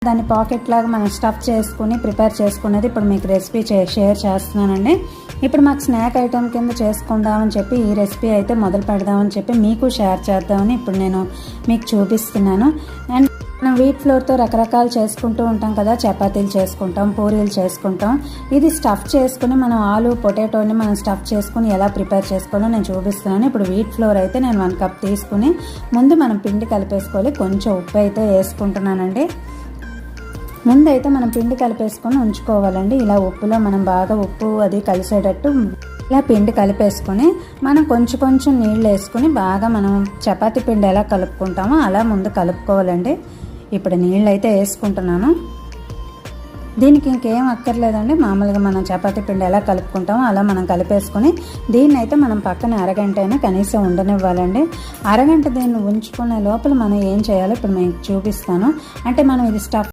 దాన్ని పాకెట్ లాగా మనం స్టఫ్ చేసుకుని ప్రిపేర్ చేసుకునేది ఇప్పుడు మీకు రెసిపీ షేర్ చేస్తున్నానండి. ఇప్పుడు మాకు స్నాక్ ఐటెం కింద చేసుకుందామని చెప్పి ఈ రెసిపీ అయితే మొదలు పెడదామని చెప్పి మీకు షేర్ చేద్దామని ఇప్పుడు నేను మీకు చూపిస్తున్నాను. అండ్ మనం వీట్ ఫ్లోర్తో రకరకాలు చేసుకుంటూ ఉంటాం కదా, చపాతీలు చేసుకుంటాం, పూరీలు చేసుకుంటాం. ఇది స్టఫ్ చేసుకుని మనం ఆలు పొటాటోని మనం స్టఫ్ చేసుకుని ఎలా ప్రిపేర్ చేసుకోవాలో నేను చూపిస్తున్నాను. ఇప్పుడు వీట్ ఫ్లోర్ అయితే నేను 1 కప్ తీసుకుని ముందు మనం పిండి కలిపేసుకోవాలి. కొంచెం ఉప్పు అయితే వేసుకుంటున్నానండి. ముందైతే మనం పిండి కలిపేసుకొని ఉంచుకోవాలండి. ఇలా ఉప్పులో మనం బాగా ఉప్పు అది కలిసేటట్టు ఇలా పిండి కలిపేసుకొని మనం కొంచెం నీళ్ళు వేసుకుని బాగా మనం చపాతీ పిండి ఎలా కలుపుకుంటామో అలా ముందు కలుపుకోవాలండి. ఇప్పుడు నీళ్ళు అయితే వేసుకుంటున్నాను. దీనికి ఇంకేం అక్కర్లేదండి, మామూలుగా మనం చపాతీ పిండి ఎలా కలుపుకుంటామో అలా మనం కలిపేసుకొని దీన్ని అయితే మనం పక్కన అరగంట అయినా కనీసం ఉండనివ్వాలండి. అరగంట దీన్ని ఉంచుకునే లోపల మనం ఏం చేయాలో ఇప్పుడు మీకు చూపిస్తాను. అంటే మనం ఇది స్టఫ్